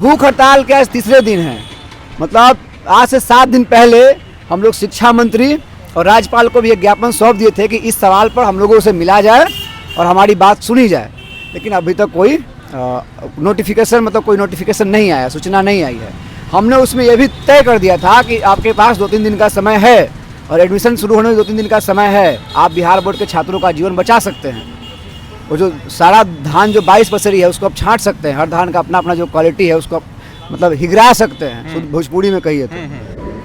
भूख हड़ताल के आज तीसरे दिन है। मतलब आज से 7 दिन पहले हम लोग शिक्षा मंत्री और राज्यपाल को भी एक ज्ञापन सौंप दिए थे कि इस सवाल पर हम लोगों से मिला जाए और हमारी बात सुनी जाए, लेकिन अभी तक कोई नोटिफिकेशन नहीं आया, सूचना नहीं आई है। हमने उसमें यह भी तय कर दिया था कि आपके पास 2-3 दिन का समय है और एडमिशन शुरू होने में 2-3 दिन का समय है, आप बिहार बोर्ड के छात्रों का जीवन बचा सकते हैं। वो जो सारा धान जो 22 पसेरी है उसको आप छांट सकते हैं, हर धान का अपना अपना जो क्वालिटी है उसको मतलब हिगरा सकते हैं, शुद्ध भोजपुरी में कहिए तो।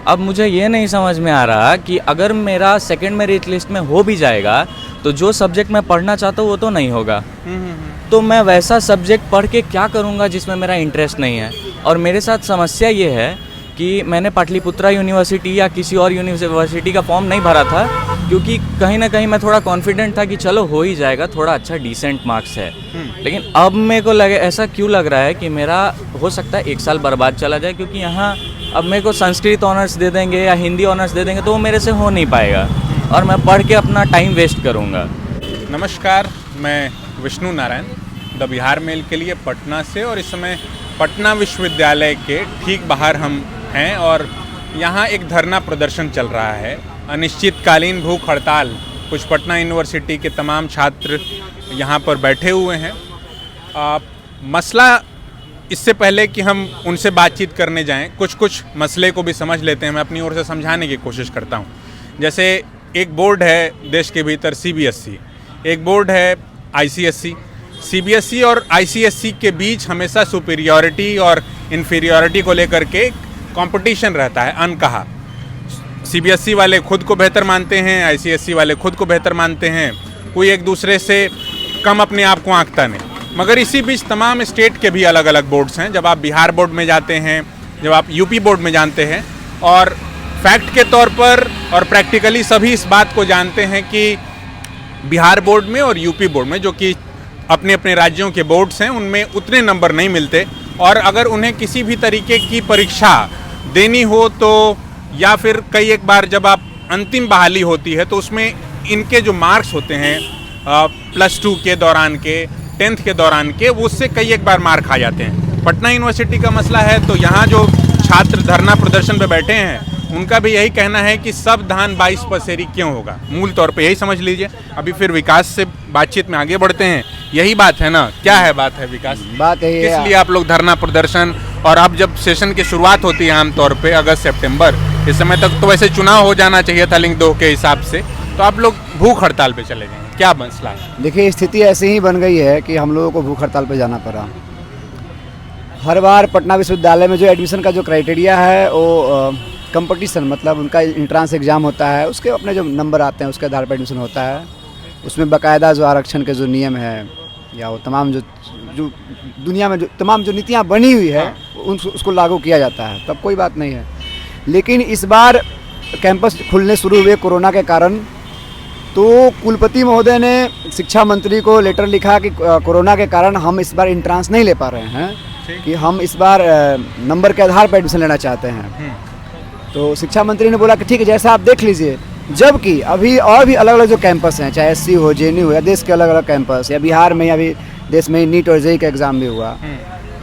अब मुझे ये नहीं समझ में आ रहा कि अगर मेरा सेकंड मेरिट लिस्ट में हो भी जाएगा तो जो सब्जेक्ट मैं पढ़ना चाहता हूँ वो तो नहीं होगा, तो मैं वैसा सब्जेक्ट पढ़ के क्या करूँगा जिसमें मेरा इंटरेस्ट नहीं है। और मेरे साथ समस्या ये है कि मैंने पाटलिपुत्रा यूनिवर्सिटी या किसी और यूनिवर्सिटी का फॉर्म नहीं भरा था, क्योंकि कहीं ना कहीं मैं थोड़ा कॉन्फिडेंट था कि चलो हो ही जाएगा, थोड़ा अच्छा डिसेंट मार्क्स है। लेकिन अब मेरे को लगे ऐसा क्यों लग रहा है कि मेरा हो सकता है 1 साल बर्बाद चला जाए, क्योंकि यहाँ अब मेरे को संस्कृत ऑनर्स दे देंगे या हिंदी ऑनर्स दे देंगे तो वो मेरे से हो नहीं पाएगा और मैं पढ़ के अपना टाइम वेस्ट करूँगा। नमस्कार, मैं विष्णु नारायण द बिहार मेल के लिए पटना से, और इस समय पटना विश्वविद्यालय के ठीक बाहर हम हैं और यहाँ एक धरना प्रदर्शन चल रहा है, अनिश्चितकालीन भूख हड़ताल। कुछ पटना यूनिवर्सिटी के तमाम छात्र यहाँ पर बैठे हुए हैं। मसला, इससे पहले कि हम उनसे बातचीत करने जाएं, कुछ मसले को भी समझ लेते हैं। मैं अपनी ओर से समझाने की कोशिश करता हूँ। जैसे एक बोर्ड है देश के भीतर CBSE, एक बोर्ड है ICSE। CBSE और ICSE के बीच हमेशा सुपीरियॉरिटी और इन्फीरियॉरिटी को लेकर के कंपटीशन रहता है अनकहा। CBSE वाले खुद को बेहतर मानते हैं, ICSE वाले खुद को बेहतर मानते हैं, कोई एक दूसरे से कम अपने आप को आंकता नहीं। मगर इसी बीच तमाम स्टेट के भी अलग अलग बोर्ड्स हैं। जब आप बिहार बोर्ड में जाते हैं, जब आप यूपी बोर्ड में जानते हैं, और फैक्ट के तौर पर और प्रैक्टिकली सभी इस बात को जानते हैं कि बिहार बोर्ड में और यूपी बोर्ड में, जो कि अपने अपने राज्यों के बोर्ड्स हैं, उनमें उतने नंबर नहीं मिलते। और अगर उन्हें किसी भी तरीके की परीक्षा देनी हो तो, या फिर कई एक बार जब आप अंतिम बहाली होती है तो उसमें इनके जो मार्क्स होते हैं +2 के दौरान के, 10th के दौरान के, वो उससे कई एक बार मार्क खा जाते हैं। पटना यूनिवर्सिटी का मसला है तो यहाँ जो छात्र धरना प्रदर्शन पे बैठे हैं उनका भी यही कहना है कि सब धान 22 पसेरी क्यों होगा। मूल तौर पे यही समझ लीजिए। अभी फिर विकास से बातचीत में आगे बढ़ते हैं। यही बात है ना, क्या है बात है विकास? बात है किस लिए आप लोग धरना प्रदर्शन, और अब जब सेशन की शुरुआत होती है आमतौर पे अगस्त सितंबर, इस समय तक तो वैसे चुनाव हो जाना चाहिए था लिंग 2 के हिसाब से, तो आप लोग भूख हड़ताल पे चले गए, क्या मसला है? देखिए, स्थिति ऐसी ही बन गई है कि हम लोगों को भूख हड़ताल पे जाना पड़ा। हर बार पटना विश्वविद्यालय में जो एडमिशन का जो क्राइटेरिया है वो कंपटीशन, मतलब उनका इंट्रांस एग्ज़ाम होता है, उसके अपने जो नंबर आते हैं उसके आधार पर एडमिशन होता है। उसमें बाकायदा जो आरक्षण के जो नियम है या वो तमाम जो दुनिया में जो तमाम जो नीतियाँ बनी हुई है उसको लागू किया जाता है, तब कोई बात नहीं है। लेकिन इस बार कैंपस खुलने शुरू हुए कोरोना के कारण, तो कुलपति महोदय ने शिक्षा मंत्री को लेटर लिखा कि कोरोना के कारण हम इस बार इंट्रांस नहीं ले पा रहे हैं, कि हम इस बार नंबर के आधार पर एडमिशन लेना चाहते हैं। तो शिक्षा मंत्री ने बोला कि ठीक है, जैसा आप देख लीजिए। जबकि अभी और भी अलग अलग जो कैंपस हैं, चाहे SC हो, JNU हो, या देश के अलग अलग कैंपस, या बिहार में अभी देश में नीट और JEE का एग्ज़ाम भी हुआ,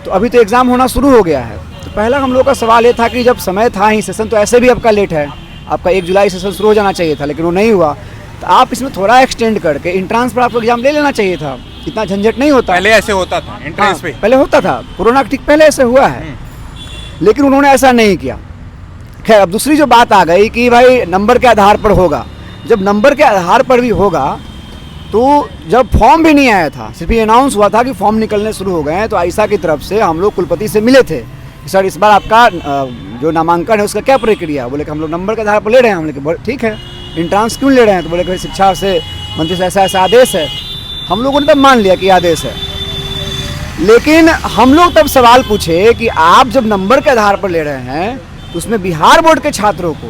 तो अभी तो एग्ज़ाम होना शुरू हो गया है। तो पहला हम लोग का सवाल ये था कि जब समय था ही, सेशन तो ऐसे भी आपका लेट है, आपका 1 जुलाई सेशन शुरू हो जाना चाहिए था, लेकिन वो नहीं हुआ, तो आप इसमें थोड़ा एक्सटेंड करके इंट्रांस पर आपको एग्जाम ले लेना चाहिए था, इतना झंझट नहीं होता। पहले ऐसे होता था एंट्रेंस पे, पहले होता था, कोरोना के ठीक पहले ऐसे हुआ है, लेकिन उन्होंने ऐसा नहीं किया। खैर, अब दूसरी जो बात आ गई कि भाई नंबर के आधार पर होगा। जब नंबर के आधार पर भी होगा, तो जब फॉर्म भी नहीं आया था, सिर्फ ये अनाउंस हुआ था कि फॉर्म निकलने शुरू हो गए हैं, तो आईसा की तरफ से हम लोग कुलपति से मिले थे कि सर इस बार आपका जो नामांकन है उसका क्या प्रक्रिया? बोले कि हम लोग नंबर के आधार पर ले रहे हैं। हम लोग ठीक है, इंट्रांस क्यों ले रहे हैं? तो बोले कि शिक्षा से मंत्री से ऐसा ऐसा आदेश है। हम लोगों ने तब मान लिया कि आदेश है, लेकिन हम लोग तब सवाल पूछे कि आप जब नंबर के आधार पर ले रहे हैं तो उसमें बिहार बोर्ड के छात्रों को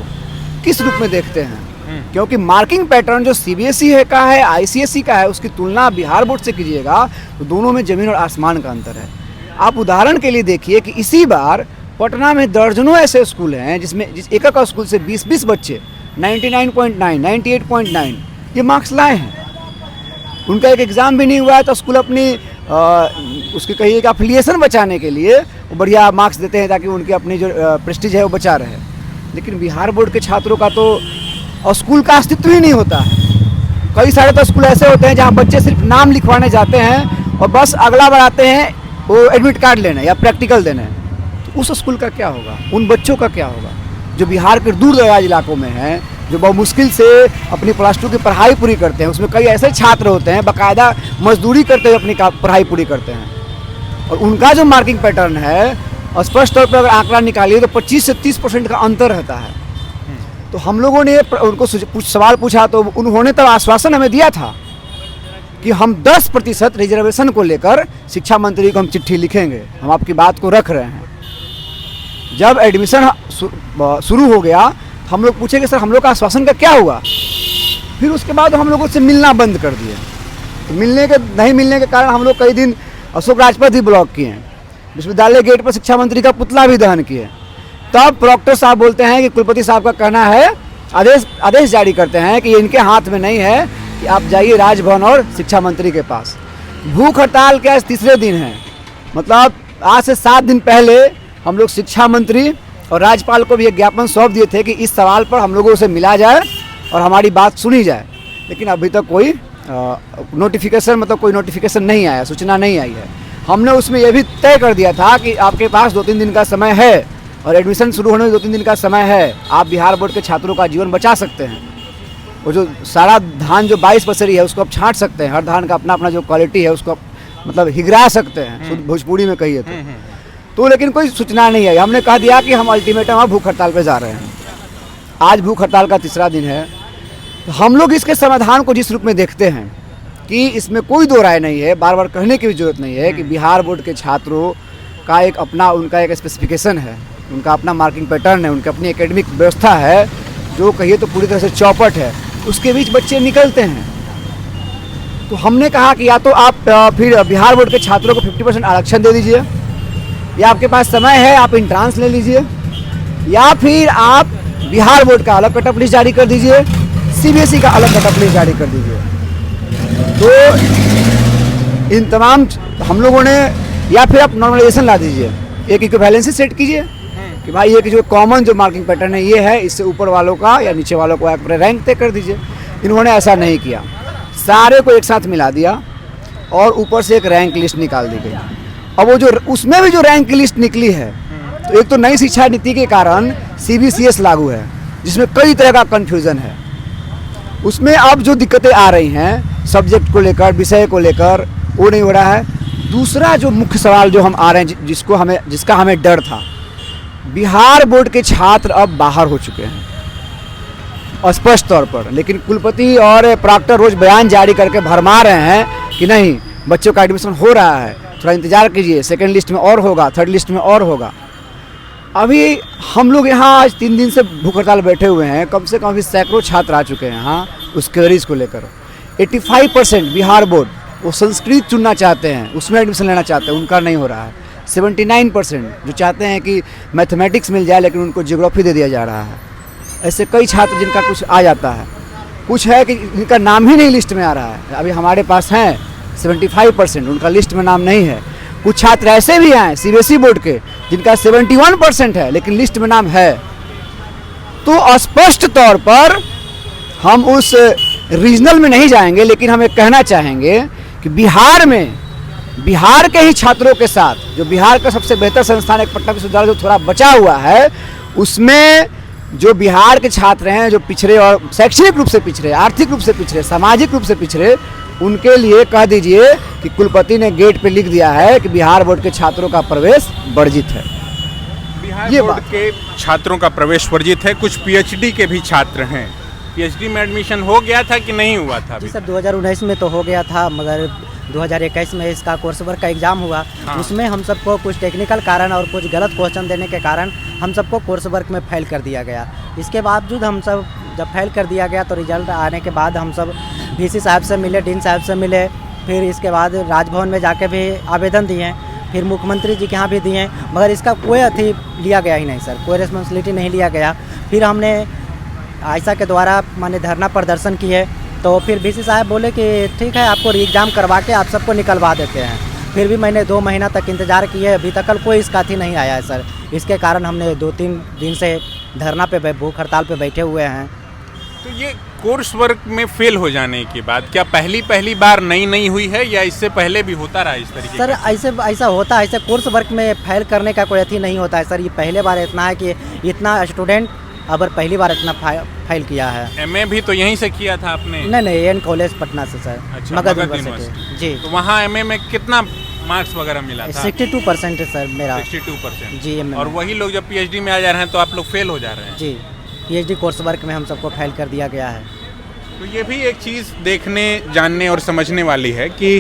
किस रूप में देखते हैं? क्योंकि मार्किंग पैटर्न जो CBSE का है, ICSE का है, उसकी तुलना बिहार बोर्ड से कीजिएगा तो दोनों में ज़मीन और आसमान का अंतर है। आप उदाहरण के लिए देखिए कि इसी बार पटना में दर्जनों ऐसे स्कूल हैं जिस एक स्कूल से 20-20 बच्चे 99.9, 98.9 ये मार्क्स लाए हैं। उनका एक एग्ज़ाम भी नहीं हुआ है तो स्कूल अपनी उसकी कहिए कि अफिलिएशन बचाने के लिए वो बढ़िया मार्क्स देते हैं ताकि उनकी अपनी जो प्रेस्टीज है वो बचा रहे। लेकिन बिहार बोर्ड के छात्रों का तो और स्कूल का अस्तित्व ही नहीं होता है। कई सारे तो स्कूल ऐसे होते हैं जहाँ बच्चे सिर्फ नाम लिखवाने जाते हैं और बस अगला बार आते हैं वो एडमिट कार्ड लेने या प्रैक्टिकल देने। तो उस स्कूल का क्या होगा, उन बच्चों का क्या होगा जो बिहार के दूर दराज इलाकों में हैं, जो बहुत मुश्किल से अपनी +2 की पढ़ाई पूरी करते हैं। उसमें कई ऐसे छात्र होते हैं बाकायदा मजदूरी करते हुए अपनी पढ़ाई पूरी करते हैं, और उनका जो मार्किंग पैटर्न है स्पष्ट तौर पर अगर आंकड़ा निकालिए तो 25 से 30% का अंतर रहता है। तो हम लोगों ने उनको सवाल पूछा तो उन्होंने तब आश्वासन हमें दिया था कि हम 10% रिजर्वेशन को लेकर शिक्षा मंत्री को हम चिट्ठी लिखेंगे, हम आपकी बात को रख रहे हैं। जब एडमिशन शुरू हो गया तो हम लोग पूछे कि सर हम लोग का आश्वासन का क्या हुआ। फिर उसके बाद हम लोगों से मिलना बंद कर दिए। तो नहीं मिलने के कारण हम लोग कई दिन अशोक राजपथ ही ब्लॉक किए, विश्वविद्यालय गेट पर शिक्षा मंत्री का पुतला भी दहन किए। तब प्रॉक्टर साहब बोलते हैं कि कुलपति साहब का कहना है, आदेश जारी करते हैं कि ये इनके हाथ में नहीं है कि आप जाइए राजभवन और शिक्षा मंत्री के पास। भूख हड़ताल के आज 3रे दिन है, मतलब आज से 7 दिन पहले हम लोग शिक्षा मंत्री और राज्यपाल को भी एक ज्ञापन सौंप दिए थे कि इस सवाल पर हम लोगों से मिला जाए और हमारी बात सुनी जाए। लेकिन अभी तक कोई नोटिफिकेशन नहीं आया, सूचना नहीं आई है। हमने उसमें यह भी तय कर दिया था कि आपके पास 2-3 दिन का समय है और एडमिशन शुरू होने में 2-3 दिन का समय है, आप बिहार बोर्ड के छात्रों का जीवन बचा सकते हैं। वो जो सारा धान जो 22 पसेरी है उसको आप छांट सकते हैं, हर धान का अपना अपना जो क्वालिटी है उसको मतलब हिगरा सकते हैं, भोजपुरी में कहिए तो लेकिन कोई सूचना नहीं आई। हमने कह दिया कि हम अल्टीमेटम भूख हड़ताल पे जा रहे हैं। आज भूख हड़ताल का 3रा दिन है। तो हम लोग इसके समाधान को जिस रूप में देखते हैं कि इसमें कोई दो राय नहीं है, बार बार कहने की भी जरूरत नहीं है कि बिहार बोर्ड के छात्रों का उनका एक स्पेसिफिकेशन है, उनका अपना मार्किंग पैटर्न है, उनकी अपनी एकेडमिक व्यवस्था है जो कहिए तो पूरी तरह से चौपट है, उसके बीच बच्चे निकलते हैं। तो हमने कहा कि या तो आप फिर बिहार बोर्ड के छात्रों को 50% आरक्षण दे दीजिए, या आपके पास समय है आप इंट्रांस ले लीजिए, या फिर आप बिहार बोर्ड का अलग कट ऑफ लिस्ट जारी कर दीजिए, CBSE का अलग कट ऑफ लिस्ट जारी कर दीजिए। तो इन तमाम हम लोगों ने, या फिर आप नॉर्मलाइजेशन ला दीजिए, एक इक्विवेलेंसी सेट कीजिए कि भाई ये कि जो कॉमन जो मार्किंग पैटर्न है ये है, इससे ऊपर वालों का या नीचे वालों को एक रैंक तय कर दीजिए। इन्होंने ऐसा नहीं किया, सारे को एक साथ मिला दिया और ऊपर से एक रैंक लिस्ट निकाल दी गई। अब वो जो उसमें भी जो रैंक लिस्ट निकली है, तो एक तो नई शिक्षा नीति के कारण CBCS लागू है जिसमें कई तरह का कन्फ्यूज़न है। उसमें अब जो दिक्कतें आ रही हैं सब्जेक्ट को लेकर, विषय को लेकर, वो नहीं हो रहा है। दूसरा जो मुख्य सवाल जो हम आ रहे हैं जिसका हमें डर था, बिहार बोर्ड के छात्र अब बाहर हो चुके हैं स्पष्ट तौर पर, लेकिन कुलपति और प्रॉक्टर रोज बयान जारी करके भरमा रहे हैं कि नहीं बच्चों का एडमिशन हो रहा है, थोड़ा इंतजार कीजिए, 2nd लिस्ट में और होगा, 3rd लिस्ट में और होगा। अभी हम लोग यहाँ आज 3 दिन से भूख हड़ताल बैठे हुए हैं, कम से कम अभी सैकड़ों छात्र आ चुके हैं यहाँ उस क्वेरीज को लेकर। 85% बिहार बोर्ड वो संस्कृत चुनना चाहते हैं, उसमें एडमिशन लेना चाहते हैं, उनका नहीं हो रहा है। 79% जो चाहते हैं कि मैथमेटिक्स मिल जाए लेकिन उनको ज्योग्राफी दे दिया जा रहा है। ऐसे कई छात्र जिनका कुछ आ जाता है, कुछ है कि जिनका नाम ही नहीं लिस्ट में आ रहा है। अभी हमारे पास हैं 75%, उनका लिस्ट में नाम नहीं है। कुछ छात्र ऐसे भी हैं CBSE बोर्ड के जिनका 71% है लेकिन लिस्ट में नाम है। तो स्पष्ट तौर पर हम उस रीजनल में नहीं जाएंगे, लेकिन हम एक कहना चाहेंगे कि बिहार के ही छात्रों के साथ जो बिहार का सबसे बेहतर संस्थान एक पटना विश्वविद्यालय जो थोड़ा बचा हुआ है, उसमें जो बिहार के छात्र हैं जो पिछड़े और शैक्षणिक रूप से पिछड़े, आर्थिक रूप से पिछड़े, सामाजिक रूप से पिछड़े, उनके लिए कह दीजिए कि कुलपति ने गेट पे लिख दिया है कि बिहार बोर्ड के छात्रों का प्रवेश वर्जित है। बिहार बोर्ड के छात्रों का प्रवेश वर्जित है। कुछ PhD के भी छात्र हैं, PhD में एडमिशन हो गया था कि नहीं हुआ था? जी सर, 2019 में तो हो गया था, मगर 2021 में इसका कोर्स वर्क का एग्ज़ाम हुआ। हाँ। उसमें हम सबको कुछ टेक्निकल कारण और कुछ गलत क्वेश्चन देने के कारण हम सबको कोर्स वर्क में फेल कर दिया गया। इसके बावजूद हम सब जब फेल कर दिया गया तो रिजल्ट आने के बाद हम सब VC साहब से मिले, डीन साहब से मिले, फिर इसके बाद राजभवन में जाके भी आवेदन दिए, फिर मुख्यमंत्री जी के यहाँ भी दिए, मगर इसका कोई अथी लिया गया ही नहीं सर, कोई रिस्पॉन्सिबिलिटी नहीं लिया गया। फिर हमने आयशा के द्वारा माने धरना प्रदर्शन किए, तो फिर VC साहब बोले कि ठीक है आपको री एग्ज़ाम करवा के आप सबको निकलवा देते हैं। फिर भी मैंने 2 महीना तक इंतज़ार किए, अभी तक कोई इसका थी नहीं आया है सर। इसके कारण हमने 2-3 दिन से धरना पे भूख हड़ताल पे बैठे हुए हैं। तो ये कोर्स वर्क में फेल हो जाने की बात क्या पहली बार नई हुई है या इससे पहले भी होता रहा इस तरीके सर ऐसा होता है, ऐसे कोर्स वर्क में फेल करने का कोई अथी नहीं होता है सर। ये पहले बार इतना है कि इतना स्टूडेंट अब पहली बार इतना फेल किया है। एमए भी तो यहीं से किया था आपने? नहीं, एन कॉलेज पटना से सर। अच्छा, मगध मगध यूनिवर्सिटी जी। तो वहाँ एमए में कितना मार्क्स वगैरह मिला था? 62% है सर मेरा। 62% जी एम। और वही लोग जब पीएचडी में आ जा रहे हैं तो आप लोग फेल हो जा रहे हैं? जी, पीएचडी कोर्स वर्क में हम सबको फेल कर दिया गया है। तो ये भी एक चीज़ देखने जानने और समझने वाली है कि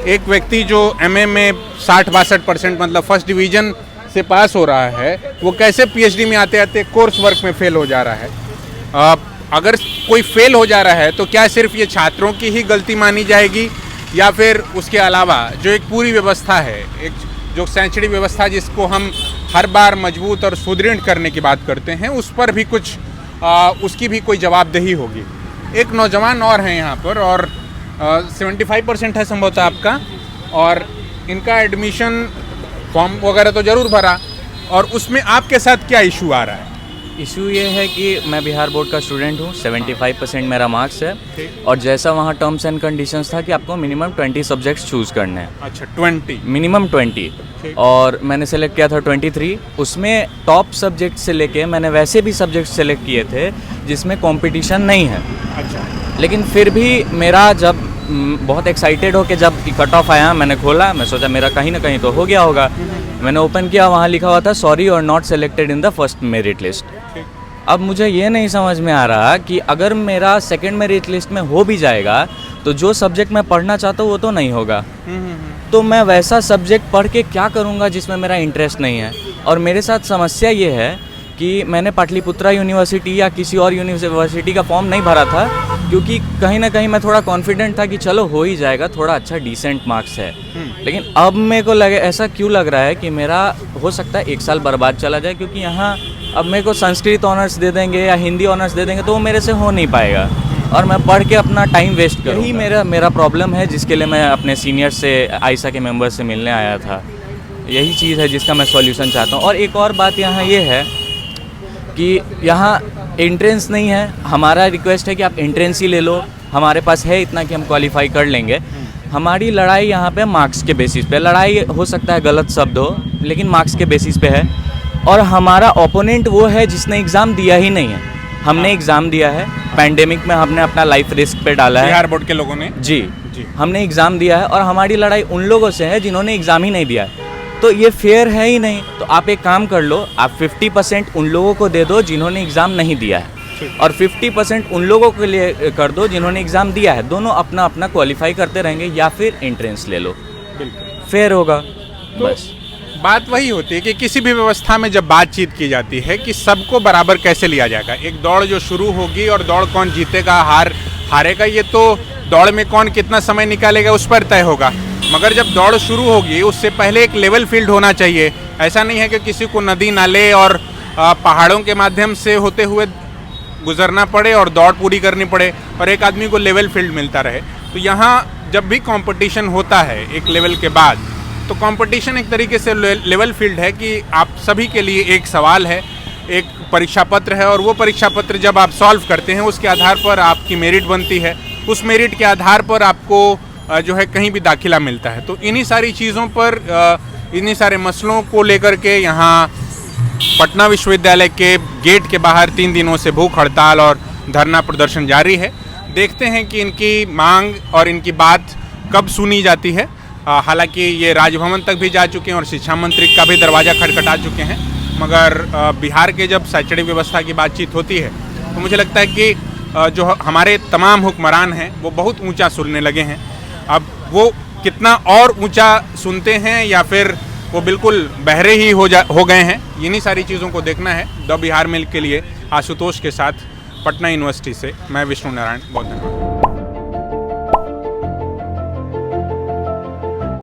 एक व्यक्ति जो एमए में 60-62% मतलब फर्स्ट डिवीजन से पास हो रहा है, वो कैसे पीएचडी में आते आते कोर्स वर्क में फेल हो जा रहा है। अगर कोई फेल हो जा रहा है तो क्या सिर्फ ये छात्रों की ही गलती मानी जाएगी या फिर उसके अलावा जो एक पूरी व्यवस्था है, एक जो शैक्षणिक व्यवस्था जिसको हम हर बार मजबूत और सुदृढ़ करने की बात करते हैं, उस पर भी कुछ उसकी भी कोई जवाबदेही होगी। एक नौजवान और हैं यहाँ पर और 75% है संभवतः आपका, और इनका एडमिशन फॉर्म वगैरह तो ज़रूर भरा, और उसमें आपके साथ क्या इशू आ रहा है? इशू ये है कि मैं बिहार बोर्ड का स्टूडेंट हूँ, 75% मेरा मार्क्स है, और जैसा वहाँ टर्म्स एंड कंडीशंस था कि आपको मिनिमम 20 सब्जेक्ट्स चूज़ करने हैं। अच्छा, 20 मिनिमम 20, और मैंने सेलेक्ट किया था 23। उसमें टॉप सब्जेक्ट से लेके मैंने वैसे भी सब्जेक्ट सेलेक्ट किए थे जिसमें कंपटीशन नहीं है। अच्छा, लेकिन फिर भी मेरा जब बहुत एक्साइटेड हो के जब कट ऑफ आया, मैंने खोला, मैं सोचा मेरा कहीं ना कहीं तो हो गया होगा। मैंने ओपन किया, वहाँ लिखा हुआ था सॉरी और not selected in the first merit list. अब मुझे ये नहीं समझ में आ रहा कि अगर मेरा सेकंड मेरिट लिस्ट में हो भी जाएगा तो जो सब्जेक्ट मैं पढ़ना चाहता हूँ वो तो नहीं होगा। तो मैं वैसा सब्जेक्ट पढ़ के क्या करूँगा जिसमें मेरा इंटरेस्ट नहीं है। और मेरे साथ समस्या ये है कि मैंने पाटलिपुत्रा यूनिवर्सिटी या किसी और यूनिवर्सिटी का फॉर्म नहीं भरा था, क्योंकि कहीं ना कहीं मैं थोड़ा कॉन्फिडेंट था कि चलो हो ही जाएगा, थोड़ा अच्छा डिसेंट मार्क्स है। लेकिन अब मेरे को लगे ऐसा क्यों लग रहा है कि मेरा हो सकता है 1 साल बर्बाद चला जाए, क्योंकि यहाँ अब मेरे को संस्कृत ऑनर्स दे देंगे या हिंदी ऑनर्स दे देंगे तो वो मेरे से हो नहीं पाएगा और मैं पढ़ के अपना टाइम वेस्ट करूँ। यही मेरा प्रॉब्लम है जिसके लिए मैं अपने सीनियर से, आयसा के मेंबर से मिलने आया था। यही चीज़ है जिसका मैं सॉल्यूशन चाहता हूँ। और एक और बात यहाँ ये है कि यहाँ एंट्रेंस नहीं है। हमारा रिक्वेस्ट है कि आप एंट्रेंस ही ले लो, हमारे पास है इतना कि हम क्वालिफाई कर लेंगे। हमारी लड़ाई यहाँ पे मार्क्स के बेसिस पे, लड़ाई हो सकता है गलत शब्द हो लेकिन मार्क्स के बेसिस पे है। और हमारा ओपोनेंट वो है जिसने एग्ज़ाम दिया ही नहीं है। हमने एग्ज़ाम दिया है, पैंडेमिक में हमने अपना लाइफ रिस्क पे डाला है। बिहार बोर्ड के लोगों ने जी हमने एग्ज़ाम दिया है और हमारी लड़ाई उन लोगों से है जिन्होंने एग्ज़ाम ही नहीं दिया है। तो ये फेयर है ही नहीं। तो आप एक काम कर लो, आप 50% उन लोगों को दे दो जिन्होंने एग्ज़ाम नहीं दिया है और 50% उन लोगों के लिए कर दो जिन्होंने एग्ज़ाम दिया है। दोनों अपना अपना क्वालिफाई करते रहेंगे या फिर एंट्रेंस ले लो, फेयर होगा। तो बस बात वही होती है कि किसी भी व्यवस्था में जब बातचीत की जाती है कि सबको बराबर कैसे लिया जाएगा। एक दौड़ जो शुरू होगी और दौड़ कौन जीतेगा हारेगा ये तो दौड़ में कौन कितना समय निकालेगा उस पर तय होगा। मगर जब दौड़ शुरू होगी उससे पहले एक लेवल फील्ड होना चाहिए। ऐसा नहीं है कि किसी को नदी नाले और पहाड़ों के माध्यम से होते हुए गुजरना पड़े और दौड़ पूरी करनी पड़े और एक आदमी को लेवल फील्ड मिलता रहे। तो यहाँ जब भी कंपटीशन होता है एक लेवल के बाद, तो कंपटीशन एक तरीके से लेवल फील्ड है कि आप सभी के लिए एक सवाल है, एक परीक्षा पत्र है और वो परीक्षा पत्र जब आप सॉल्व करते हैं उसके आधार पर आपकी मेरिट बनती है। उस मेरिट के आधार पर आपको जो है कहीं भी दाखिला मिलता है। तो इन्हीं सारी चीज़ों पर, इन्हीं सारे मसलों को लेकर के यहाँ पटना विश्वविद्यालय के गेट के बाहर 3 दिनों से भूख हड़ताल और धरना प्रदर्शन जारी है। देखते हैं कि इनकी मांग और इनकी बात कब सुनी जाती है। हालांकि ये राजभवन तक भी जा चुके हैं और शिक्षा मंत्री का भी दरवाज़ा खटखटा चुके हैं, मगर बिहार के जब शैक्षणिक व्यवस्था की बातचीत होती है तो मुझे लगता है कि जो हमारे तमाम हुक्मरान हैं वो बहुत ऊंचा सुनने लगे हैं। अब वो कितना और ऊंचा सुनते हैं या फिर वो बिल्कुल बहरे ही हो गए हैं, इन्हीं सारी चीज़ों को देखना है। द बिहार मेल के लिए आशुतोष के साथ पटना यूनिवर्सिटी से मैं विष्णु नारायण, बहुत धन्यवाद।